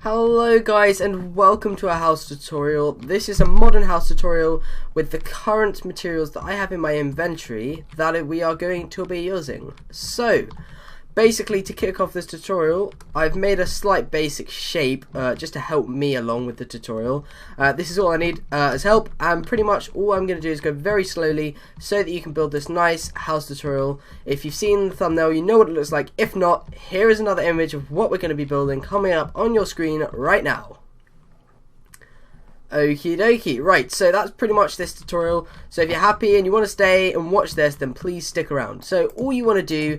Hello guys and welcome to a house tutorial. This is a modern house tutorial with the current materials that I have in my inventory that we are going to be using. So basically, to kick off this tutorial, I've made a slight basic shape just to help me along with the tutorial. This is all I need as help, and pretty much all I'm going to do is go very slowly so that you can build this nice house tutorial. If you've seen the thumbnail, you know what it looks like. If not, here is another image of what we're going to be building coming up on your screen right now. Okie dokie, right, so that's pretty much this tutorial. So if you're happy and you want to stay and watch this, then please stick around. So all you want to do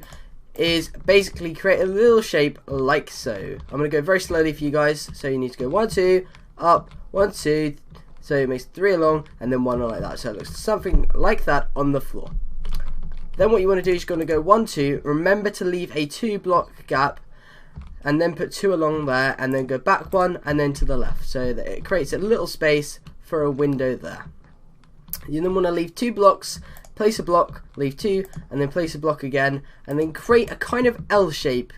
is basically create a little shape like so. I'm going to go very slowly for you guys. So you need to go 1, 2, up, 1, 2, so it makes 3 along, and then 1 like that. So it looks something like that on the floor. Then what you want to do is you're going to go 1, 2, remember to leave a 2 block gap, and then put 2 along there, and then go back 1, and then to the left, so that it creates a little space for a window there. You then want to leave 2 blocks, place a block, leave 2, and then place a block again, and then create a kind of L shape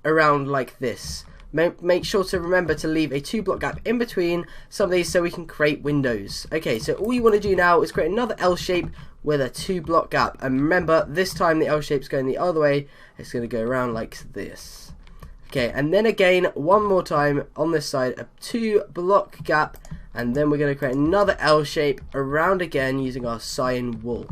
around like this. Make sure to remember to leave a 2 block gap in between some of these so we can create windows. Okay, so all you want to do now is create another L shape with a 2 block gap, and remember this time the L shape's going the other way. It's going to go around like this. Okay, and then again one more time on this side, a 2 block gap, and then we're going to create another L shape around again using our cyan wool.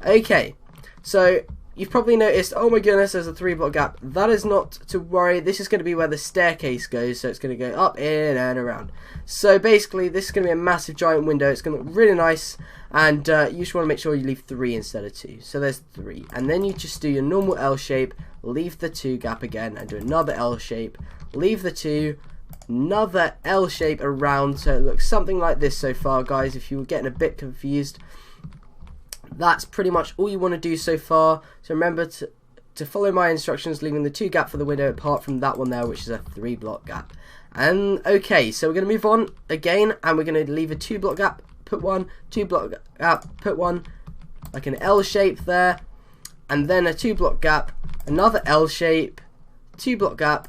Okay, so you've probably noticed, oh my goodness, there's a 3 block gap. That is not to worry. This is going to be where the staircase goes, so it's going to go up, in, and around. So basically, this is going to be a massive giant window. It's going to look really nice, and you just want to make sure you leave 3 instead of 2. So there's 3, and then you just do your normal L shape, leave the 2 gap again, and do another L shape, leave the 2, another L shape around, so it looks something like this so far, guys. If you were getting a bit confused, that's pretty much all you want to do so far. So remember to follow my instructions, leaving the 2 gap for the window apart from that one there, which is a 3 block gap. And okay, so we're going to move on again, and we're going to leave a 2 block gap, put 1, 2 block gap, put 1, like an L shape there, and then a 2 block gap, another L shape, 2 block gap,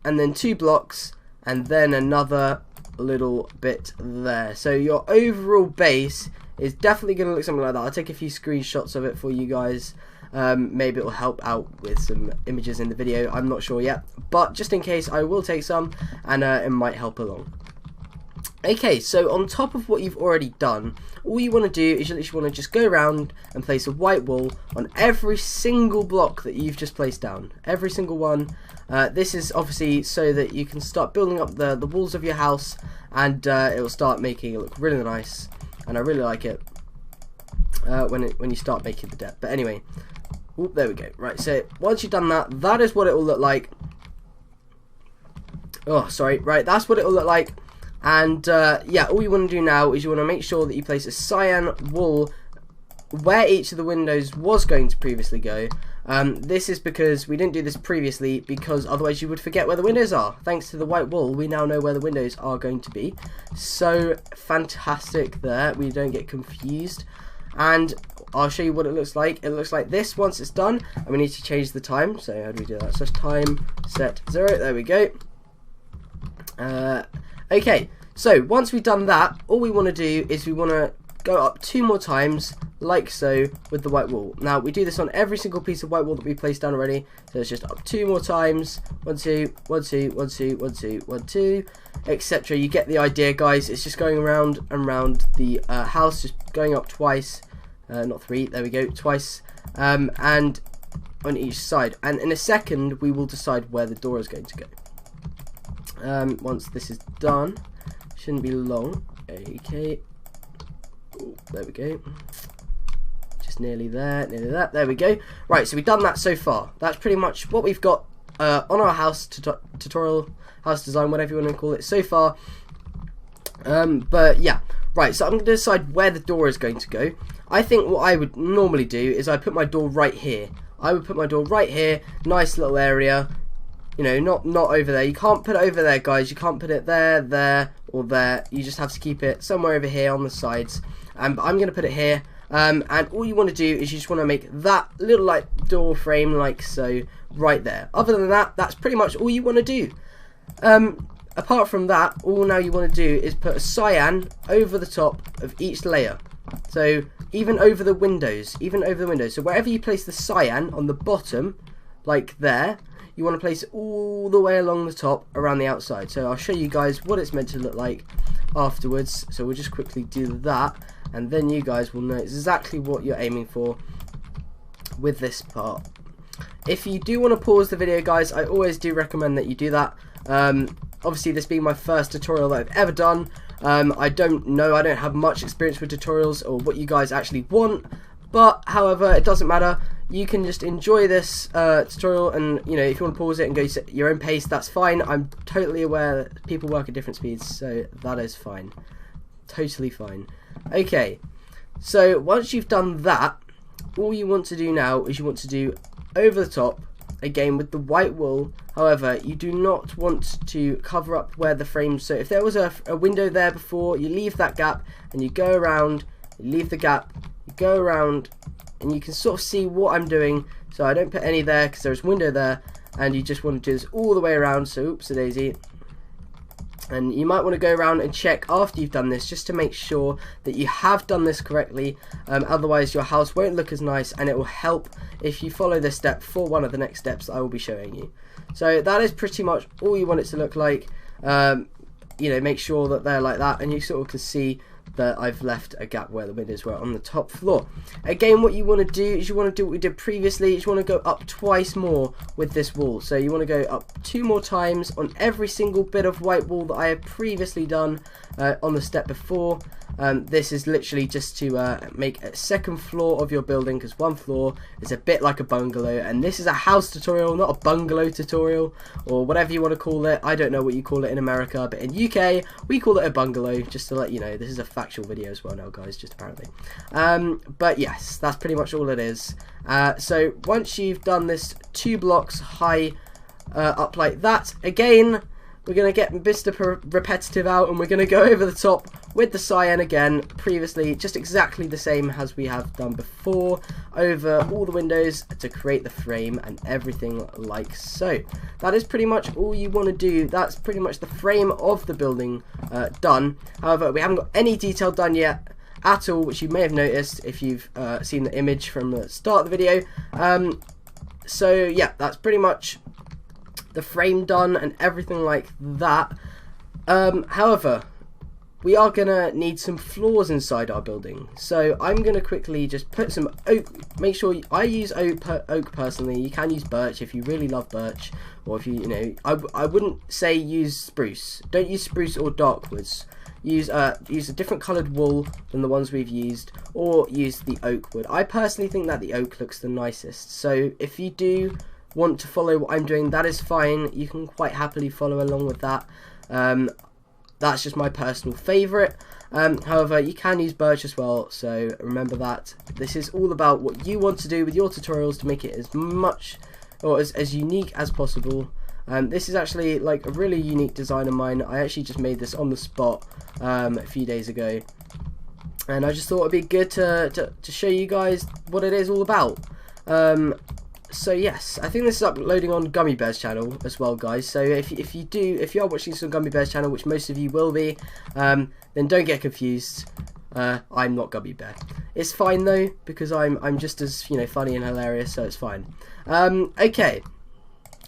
and then 2 blocks, and then another little bit there. So your overall base is definitely going to look something like that. I'll take a few screenshots of it for you guys. Maybe it will help out with some images in the video. I'm not sure yet, but just in case, I will take some, and it might help along. Okay, so on top of what you've already done, all you want to do is you literally want to just go around and place a white wool on every single block that you've just placed down. Every single one. This is obviously so that you can start building up the walls of your house, and it will start making it look really nice. And I really like it when you start making the depth. But anyway, whoop, there we go. Right, so once you've done that, that is what it will look like. Oh, sorry. Right, that's what it will look like. And yeah, all you want to do now is you want to make sure that you place a cyan wool where each of the windows was going to previously go. This is because we didn't do this previously, because otherwise you would forget where the windows are. Thanks to the white wool, we now know where the windows are going to be. So fantastic there, we don't get confused. And I'll show you what it looks like. It looks like this once it's done, and we need to change the time. So how do we do that? So time set 0, there we go. Okay, so once we've done that, all we want to do is we want to go up 2 more times, like so, with the white wool. Now, we do this on every single piece of white wool that we placed down already, so it's just up 2 more times, 1, 2, 1, 2, 1, 2, 1, 2, 1, 2, etc. You get the idea, guys. It's just going around and round the house, just going up twice, not 3, there we go, twice, and on each side. And in a second, we will decide where the door is going to go. Once this is done, shouldn't be long. Okay, ooh, there we go, just nearly there, there we go. Right, so we've done that so far. That's pretty much what we've got on our house tutorial, house design, whatever you want to call it, so far. But yeah, right, so I'm going to decide where the door is going to go. I think what I would normally do is I put my door right here. I would put my door right here, nice little area. You know, not over there. You can't put it over there, guys. You can't put it there, there, or there. You just have to keep it somewhere over here on the sides. But I'm going to put it here. And all you want to do is you just want to make that little like door frame like so right there. Other than that, that's pretty much all you want to do. apart from that, all now you want to do is put a cyan over the top of each layer. So even over the windows, so wherever you place the cyan on the bottom, like there, you want to place it all the way along the top around the outside. So I'll show you guys what it's meant to look like afterwards. So we'll just quickly do that, and then you guys will know exactly what you're aiming for with this part. If you do want to pause the video, guys, I always do recommend that you do that. Obviously, this being my first tutorial that I've ever done, I don't have much experience with tutorials or what you guys actually want, but however, it doesn't matter. You can just enjoy this tutorial, and you know, if you want to pause it and go at your own pace, that's fine. I'm totally aware that people work at different speeds, so that is fine, totally fine. Okay, so once you've done that, all you want to do now is you want to do over the top again with the white wool. However, you do not want to cover up where the frame, so if there was a window there before, you leave that gap and you go around, you leave the gap, you go around, and you can sort of see what I'm doing. So I don't put any there because there's a window there, and you just want to do this all the way around. So oops a daisy. And you might want to go around and check after you've done this just to make sure that you have done this correctly. Otherwise your house won't look as nice, and it will help if you follow this step for one of the next steps that I will be showing you. So that is pretty much all you want it to look like. You know, make sure that they're like that, and you sort of can see that I've left a gap where the windows were on the top floor. Again, what you want to do is you want to do what we did previously. You want to go up twice more with this wall. So you want to go up 2 more times on every single bit of white wall that I have previously done on the step before. This is literally just to make a second floor of your building, because one floor is a bit like a bungalow, and this is a house tutorial, not a bungalow tutorial, or whatever you want to call it. I don't know what you call it in America, but in UK we call it a bungalow, just to let you know. This is a factual video as well now, guys, just apparently. But yes, that's pretty much all it is. So once you've done this 2 blocks high up like that, again we're going to get Mr. Repetitive out, and we're going to go over the top with the cyan again, previously just exactly the same as we have done before, over all the windows to create the frame and everything like so. That is pretty much all you want to do. That's pretty much the frame of the building done. However, we haven't got any detail done yet at all, which you may have noticed if you've seen the image from the start of the video. So yeah, that's pretty much the frame done and everything like that. However, we are gonna need some floors inside our building, so I'm gonna quickly just put some oak. Make sure I use oak personally. You can use birch if you really love birch, or if you know, I wouldn't say use spruce. Don't use spruce or dark woods. Use a different coloured wool than the ones we've used, or use the oak wood. I personally think that the oak looks the nicest, so if you do want to follow what I'm doing, that is fine. You can quite happily follow along with that. That's just my personal favourite. However, you can use birch as well, so remember that. This is all about what you want to do with your tutorials to make it as much or as unique as possible. This is actually like a really unique design of mine. I actually just made this on the spot a few days ago, and I just thought it'd be good to show you guys what it is all about. So yes, I think this is uploading on Gummy Bear's channel as well, guys. So if you are watching this on Gummy Bear's channel, which most of you will be, then don't get confused. I'm not Gummy Bear. It's fine though, because I'm just as, you know, funny and hilarious, so it's fine. Okay,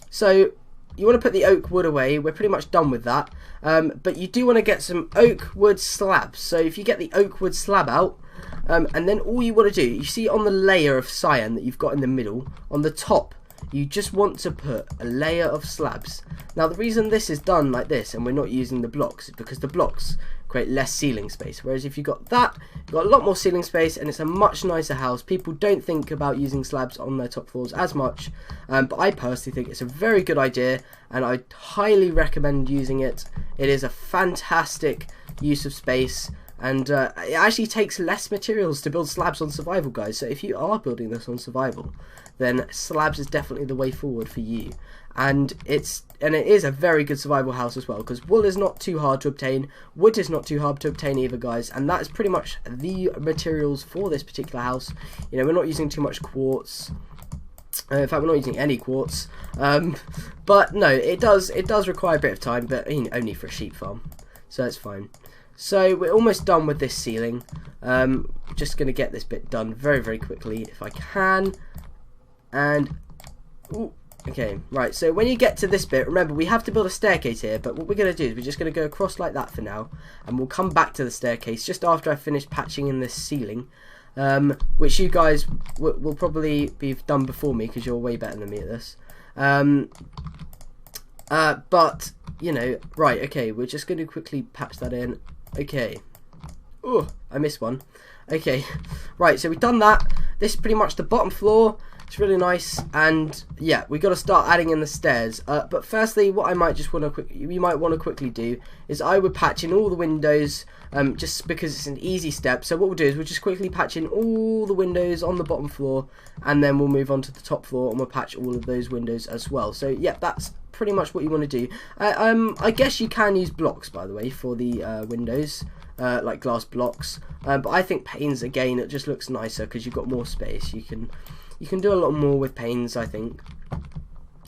so you want to put the oak wood away. We're pretty much done with that. But you do want to get some oak wood slabs. So if you get the oak wood slab out, and then all you want to do, you see on the layer of cyan that you've got in the middle, on the top, you just want to put a layer of slabs. Now the reason this is done like this and we're not using the blocks is because the blocks create less ceiling space, whereas if you've got that, you've got a lot more ceiling space and it's a much nicer house. People don't think about using slabs on their top floors as much, but I personally think it's a very good idea and I highly recommend using it. It is a fantastic use of space. And it actually takes less materials to build slabs on survival, guys. So if you are building this on survival, then slabs is definitely the way forward for you. And it is a very good survival house as well, because wool is not too hard to obtain, wood is not too hard to obtain either, guys. And that is pretty much the materials for this particular house. You know, we're not using too much quartz. In fact, we're not using any quartz. But no, it does require a bit of time, but only for a sheep farm, so it's fine. So we're almost done with this ceiling. Just going to get this bit done very, very quickly if I can. And ooh, okay, right. So when you get to this bit, remember we have to build a staircase here. But what we're going to do is we're just going to go across like that for now, and we'll come back to the staircase just after I finish patching in this ceiling. Which you guys will probably be done before me because you're way better than me at this. But you know, right? Okay, we're just going to quickly patch that in. Okay. Oh, I missed one. Okay, right. So we've done that. This is pretty much the bottom floor. It's really nice, and yeah, we got to start adding in the stairs. But firstly, what I might just want to quickly do is I would patch in all the windows, just because it's an easy step. So what we'll do is we'll just quickly patch in all the windows on the bottom floor, and then we'll move on to the top floor and we'll patch all of those windows as well. So yeah, that's pretty much what you want to do. I guess you can use blocks, by the way, for the windows. Like glass blocks, but I think panes, again, it just looks nicer because you've got more space. You can do a lot more with panes, I think.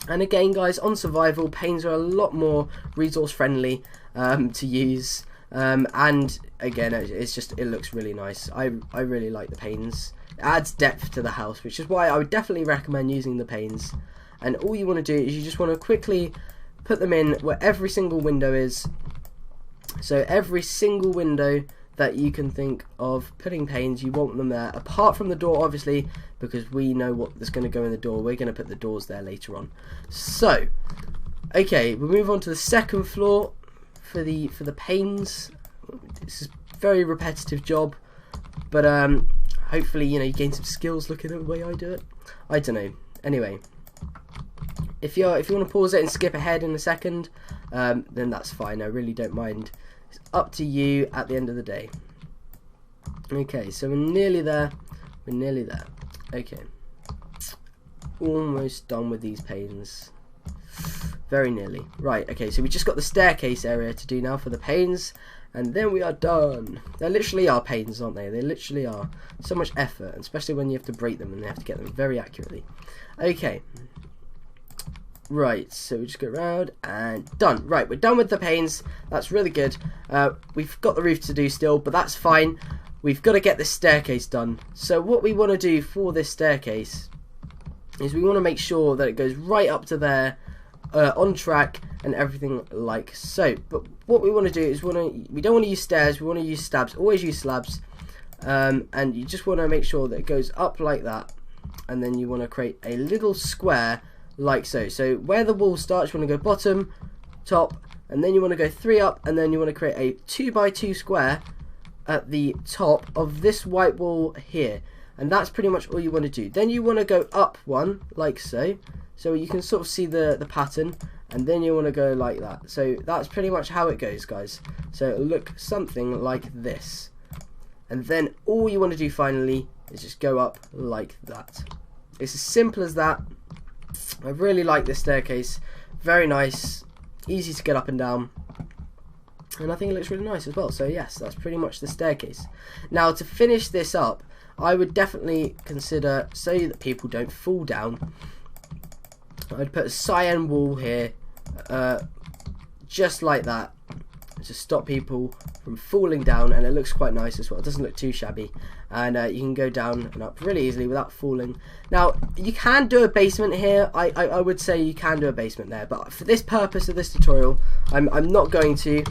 And again, guys, on survival, panes are a lot more resource friendly to use. And again, it looks really nice. I really like the panes. It adds depth to the house, which is why I would definitely recommend using the panes. And all you want to do is you just want to quickly put them in where every single window is. So every single window that you can think of putting panes, you want them there, apart from the door, obviously, because we know what's going to go in the door. We're going to put the doors there later on. So okay, we'll move on to the second floor for the panes. This is a very repetitive job, but hopefully, you know, you gain some skills looking at the way I do it. I don't know. Anyway, if you want to pause it and skip ahead in a second, then that's fine. I really don't mind. It's up to you at the end of the day. Okay, so we're nearly there. We're nearly there. Okay, almost done with these panes. Very nearly. Right, okay, so we just got the staircase area to do now for the panes, and then we are done. They literally are panes, aren't they? They literally are. So much effort, especially when you have to break them and you have to get them very accurately. Okay. Right, so we just go around and done. Right, we're done with the panes. That's really good. We've got the roof to do still, but that's fine. We've got to get this staircase done. So what we want to do for this staircase is we want to make sure that it goes right up to there, on track and everything like so. But what we want to do is we don't want to use stairs. We want to use slabs. Always use slabs. And you just want to make sure that it goes up like that, and then you want to create a little square like so. So where the wall starts, you want to go bottom, top, and then you want to go 3 up, and then you want to create a 2x2 square at the top of this white wall here. And that's pretty much all you want to do. Then you want to go up 1 like so, so you can sort of see the pattern, and then you want to go like that. So that's pretty much how it goes, guys. So it'll look something like this, and then all you want to do finally is just go up like that. It's as simple as that. I really like this staircase. Very nice, easy to get up and down, and I think it looks really nice as well. So yes, that's pretty much the staircase. Now to finish this up, I would definitely consider, so that people don't fall down, I'd put a cyan wall here, just like that, to stop people from falling down, and it looks quite nice as well. It doesn't look too shabby, and you can go down and up really easily without falling. Now you can do a basement here. I would say you can do a basement there, but for this purpose of this tutorial, I'm not going to,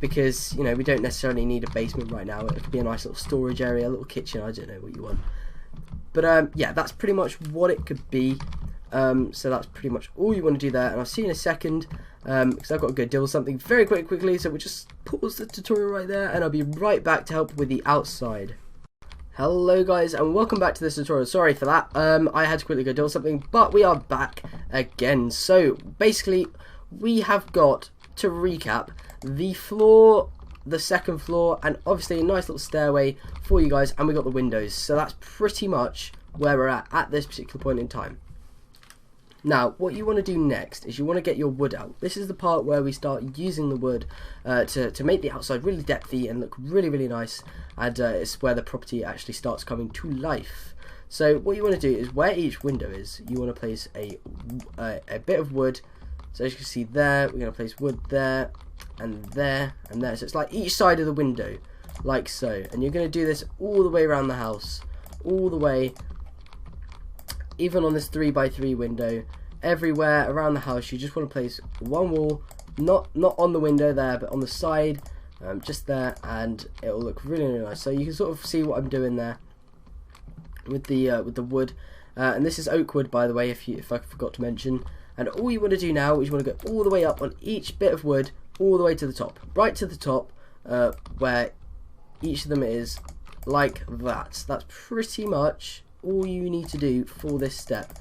because you know, we don't necessarily need a basement right now. It could be a nice little storage area, a little kitchen, I don't know what you want. But yeah, that's pretty much what it could be. So that's pretty much all you want to do there, and I'll see you in a second, because I've got to go deal with something very quickly. So we'll just pause the tutorial right there, and I'll be right back to help with the outside. Hello guys, and welcome back to this tutorial. Sorry for that, I had to quickly go deal with something, but we are back again. So basically we have got, to recap, the floor, the second floor, and obviously a nice little stairway for you guys, and we got the windows. So that's pretty much where we're at this particular point in time. Now, what you want to do next is you want to get your wood out. This is the part where we start using the wood to make the outside really depthy and look really nice, and it's where the property actually starts coming to life. So what you want to do is where each window is, you want to place a bit of wood. So as you can see there, we're going to place wood there and there and there. So it's like each side of the window, like so. And you're going to do this all the way around the house, all the way, even on this 3x3 window, everywhere around the house. You just want to place one wall, not on the window there, but on the side, just there, and it will look really, really nice. So you can sort of see what I'm doing there with the wood, and this is oak wood, by the way, if I forgot to mention. And all you want to do now is you want to go all the way up on each bit of wood, all the way to the top, right to the top, where each of them is, like that. That's pretty much all you need to do for this step,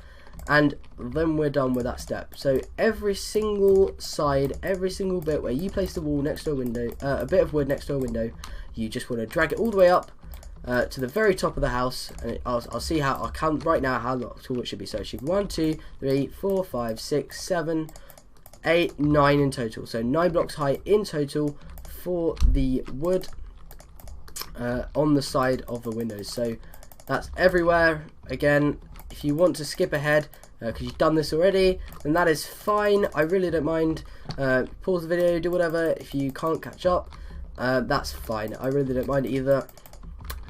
and then we're done with that step. So every single side, every single bit where you place the wall next to a window, a bit of wood next to a window, you just want to drag it all the way up to the very top of the house, and I'll see how, I'll count right now how tall it should be. So it should be 1, 2, 3, 4, 5, 6, 7, 8, 9 in total. So 9 blocks high in total for the wood on the side of the windows. So that's everywhere. Again, if you want to skip ahead because you've done this already, then that is fine. I really don't mind. Pause the video, do whatever. If you can't catch up, that's fine. I really don't mind either.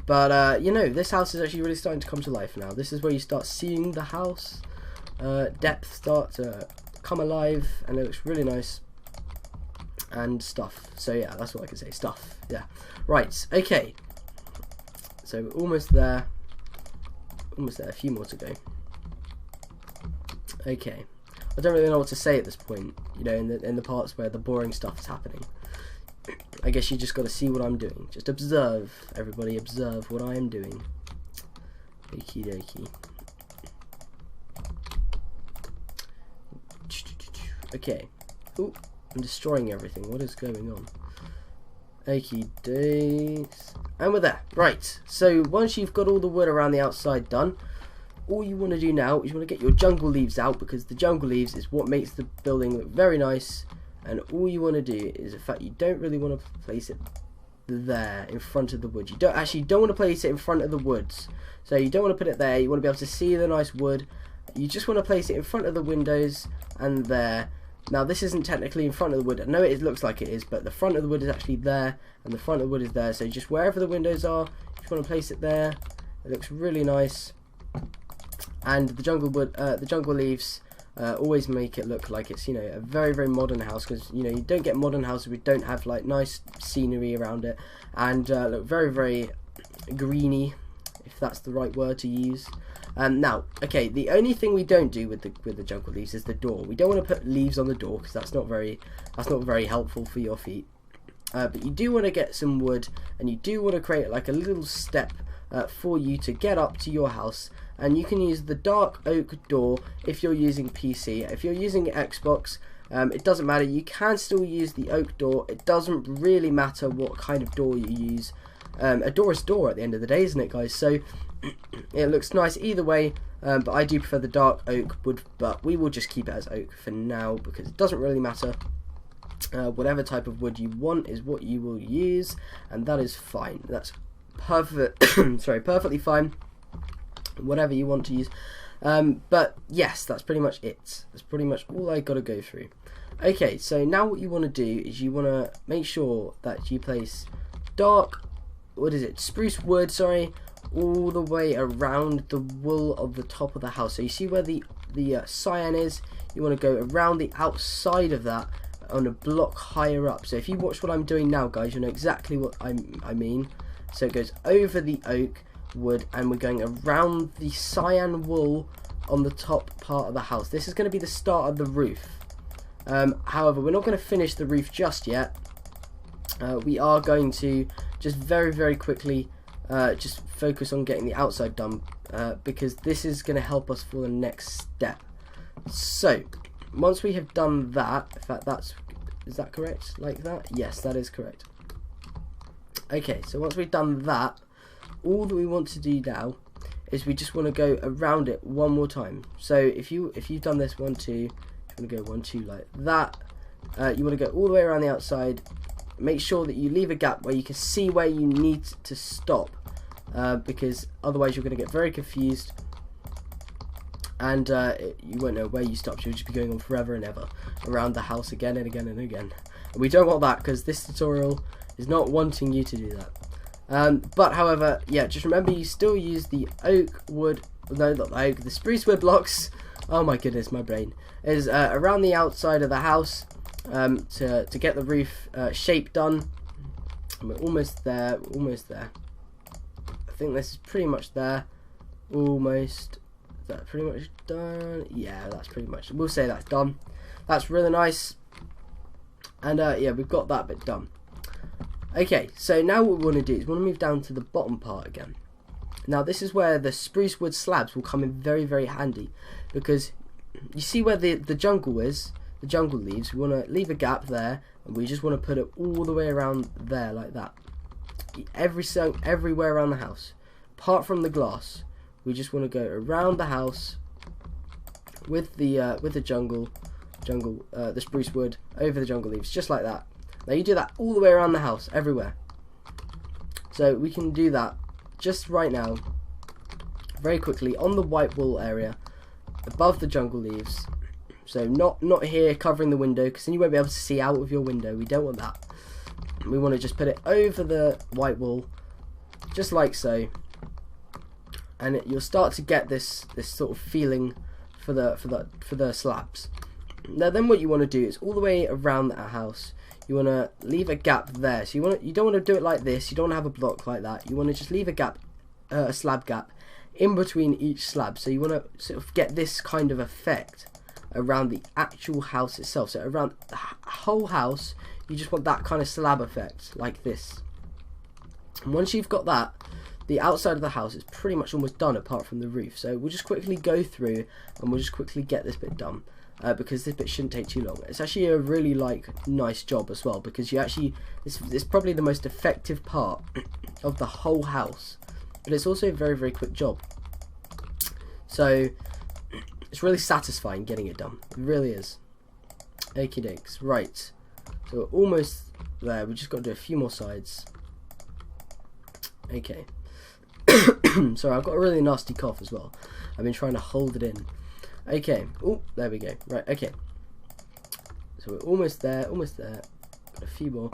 But you know, this house is actually really starting to come to life now. This is where you start seeing the house depth start to come alive, and it looks really nice and stuff. So yeah, that's what I can say, stuff. Yeah, right, okay, so we're almost there, a few more to go. Okay, I don't really know what to say at this point, you know, in the parts where the boring stuff is happening. I guess you just got to see what I'm doing. Just observe, everybody, observe what I am doing. Okie dokie. Okay. Ooh, I'm destroying everything. What is going on? Okie dokes. And we're there. Right. So once you've got all the wood around the outside done, all you want to do now is you want to get your jungle leaves out, because the jungle leaves is what makes the building look very nice. And all you want to do is, in fact, you don't really want to place it there in front of the wood. You don't want to place it in front of the woods. So you don't want to put it there. You want to be able to see the nice wood. You just want to place it in front of the windows and there. Now this isn't technically in front of the wood. I know it looks like it is, but the front of the wood is actually there, and the front of the wood is there. So just wherever the windows are, you just want to place it there. It looks really nice. And the jungle wood, the jungle leaves. Always make it look like it's, you know, a very, very modern house, because, you know, you don't get modern houses we don't have like nice scenery around it, and look very, very greeny, if that's the right word to use. Now, okay, the only thing we don't do with the jungle leaves is the door. We don't want to put leaves on the door, because that's not very helpful for your feet. But you do want to get some wood, and you do want to create like a little step for you to get up to your house. And you can use the dark oak door if you're using PC. If you're using Xbox, it doesn't matter. You can still use the oak door. It doesn't really matter what kind of door you use. A door is a door at the end of the day, isn't it, guys? So it looks nice either way. But I do prefer the dark oak wood. But we will just keep it as oak for now, because it doesn't really matter. Whatever type of wood you want is what you will use, and that is fine. That's perfect. Sorry, perfectly fine. Whatever you want to use, but yes, that's pretty much it. That's pretty much all I got to go through. Okay, so now what you want to do is you want to make sure that you place dark, spruce wood, sorry, all the way around the wool of the top of the house. So you see where the cyan is, you want to go around the outside of that on a block higher up. So if you watch what I'm doing now, guys, you'll know exactly what I mean. So it goes over the oak wood, and we're going around the cyan wool on the top part of the house. This is going to be the start of the roof. However, we're not going to finish the roof just yet. We are going to just very, very quickly just focus on getting the outside done, because this is going to help us for the next step. So once we have done that, in fact, is that correct? Like that? Yes, that is correct. Okay, so once we've done that, all that we want to do now is we just want to go around it one more time. So if you've done this 1, 2, you want to go 1, 2 like that. You want to go all the way around the outside. Make sure that you leave a gap where you can see where you need to stop. because otherwise you're going to get very confused, and you won't know where you stopped. You'll just be going on forever and ever around the house again and again and again. And we don't want that, because this tutorial is not wanting you to do that. But however, yeah, just remember you still use the oak wood, no, not the oak, the spruce wood blocks. Oh my goodness, my brain is around the outside of the house to get the roof shape done. And we're almost there. We're almost there. I think this is pretty much there. Almost. Is that pretty much done? Yeah, that's pretty much. We'll say that's done. That's really nice. And yeah, we've got that bit done. Okay, so now what we want to do is we want to move down to the bottom part again. Now this is where the spruce wood slabs will come in very, very handy, because you see where the jungle is, the jungle leaves. We want to leave a gap there, and we just want to put it all the way around there like that. Everywhere around the house, apart from the glass. We just want to go around the house with the the spruce wood over the jungle leaves, just like that. Now you do that all the way around the house, everywhere. So we can do that just right now, very quickly, on the white wall area, above the jungle leaves. So not here covering the window, because then you won't be able to see out of your window. We don't want that. We want to just put it over the white wall, just like so. And you'll start to get this sort of feeling for the slabs. Now then, what you want to do is all the way around that house, you want to leave a gap there. So you don't want to do it like this. You don't want to have a block like that. You want to just leave a gap, a slab gap, in between each slab. So you want to sort of get this kind of effect around the actual house itself. So around the whole house, you just want that kind of slab effect, like this. And once you've got that, the outside of the house is pretty much almost done, apart from the roof. So we'll just quickly go through and we'll just quickly get this bit done. Because this bit shouldn't take too long. It's actually a really nice job as well, because you actually, it's probably the most effective part of the whole house, but it's also a very, very quick job. So it's really satisfying getting it done. It really is. Okie dokes. Right, so we're almost there. We just got to do a few more sides. Okay. Sorry, I've got a really nasty cough as well. I've been trying to hold it in. Okay, oh, there we go. Right, okay. So we're almost there, almost there. Got a few more.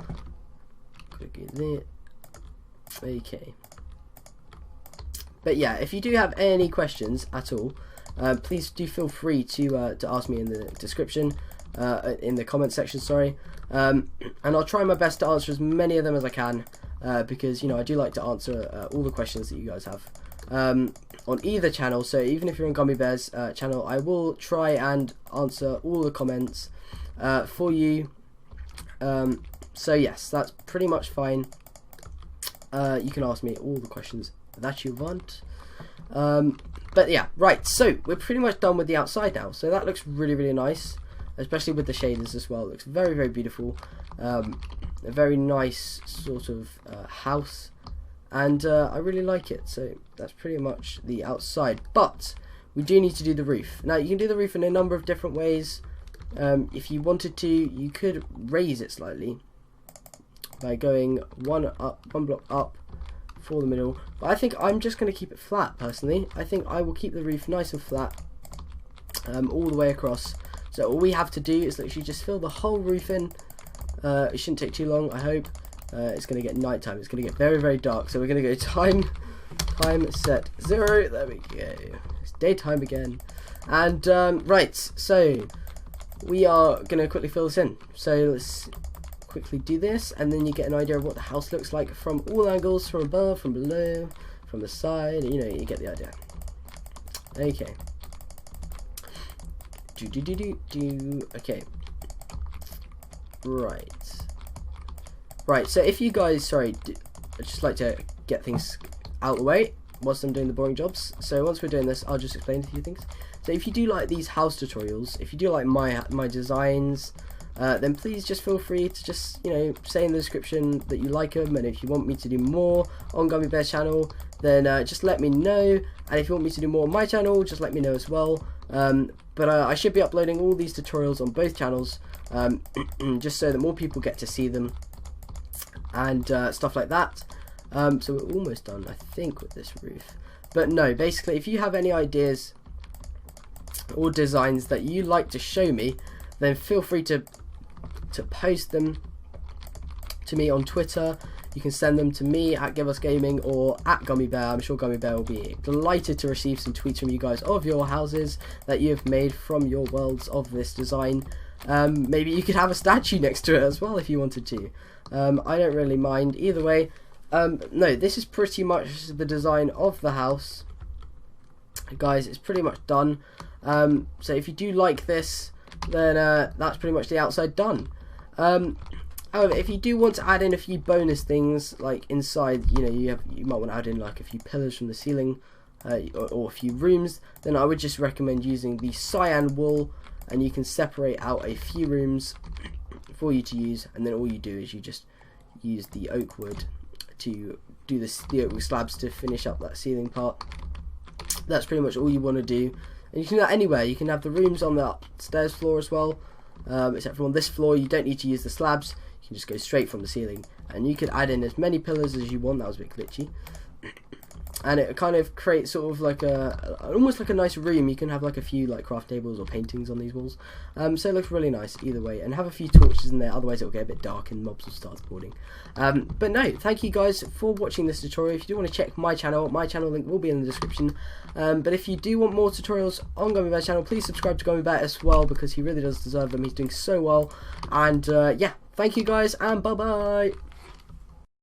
Gotta get there. Okay. But yeah, if you do have any questions at all, please do feel free to ask me in the description, in the comment section, sorry. And I'll try my best to answer as many of them as I can, because, you know, I do like to answer all the questions that you guys have. On either channel, so even if you're on Gummy Bear's channel, I will try and answer all the comments for you. So yes, that's pretty much fine. You can ask me all the questions that you want. But yeah, right, so we're pretty much done with the outside now, so that looks really, really nice, especially with the shaders as well. It looks very, very beautiful. A very nice sort of house. And I really like it. So that's pretty much the outside, but we do need to do the roof. Now you can do the roof in a number of different ways. If you wanted to, you could raise it slightly by going one block up for the middle, but I think I'm just going to keep it flat personally. I think I will keep the roof nice and flat all the way across. So all we have to do is literally just fill the whole roof in. It shouldn't take too long, I hope. It's going to get nighttime. It's going to get very, very dark. So we're going to go time set 0. There we go. It's daytime again. And right, so we are going to quickly fill this in. So let's quickly do this, and then you get an idea of what the house looks like from all angles, from above, from below, from the side. You know, you get the idea. Okay. Okay. Right, so if you guys, sorry, I'd just like to get things out of the way whilst I'm doing the boring jobs. So once we're doing this, I'll just explain a few things. So if you do like these house tutorials, if you do like my designs, then please just feel free to just, you know, say in the description that you like them, and if you want me to do more on Gummy Bear's channel, then just let me know, and if you want me to do more on my channel, just let me know as well. But I should be uploading all these tutorials on both channels, just so that more people get to see them, and stuff like that. So we're almost done, I think, with this roof. But no, basically, if you have any ideas or designs that you like to show me, then feel free to post them to me on Twitter. You can send them to me at GiveUsGaming or at Gummy Bear. I'm sure Gummy Bear will be delighted to receive some tweets from you guys of your houses that you have made from your worlds of this design. Maybe you could have a statue next to it as well if you wanted to. I don't really mind either way. No, this is pretty much the design of the house, guys. It's pretty much done. So if you do like this, then that's pretty much the outside done. However, if you do want to add in a few bonus things, like inside, you might want to add in like a few pillars from the ceiling, or a few rooms, then I would just recommend using the cyan wool, and you can separate out a few rooms for you to use, and then all you do is you just use the oak wood to do the oak wood slabs to finish up that ceiling part. That's pretty much all you want to do, and you can do that anywhere. You can have the rooms on the upstairs floor as well, except for on this floor you don't need to use the slabs. You can just go straight from the ceiling, and you could add in as many pillars as you want. That was a bit glitchy, and it kind of creates sort of like almost like a nice room. You can have like a few like craft tables or paintings on these walls, so it looks really nice either way, and have a few torches in there, otherwise it'll get a bit dark and mobs will start spawning. But no, thank you guys for watching this tutorial. If you do want to check my channel link will be in the description. But if you do want more tutorials on Gummy Bear's channel, please subscribe to Gummy Bear as well, because he really does deserve them. He's doing so well. And yeah, thank you guys, and bye bye.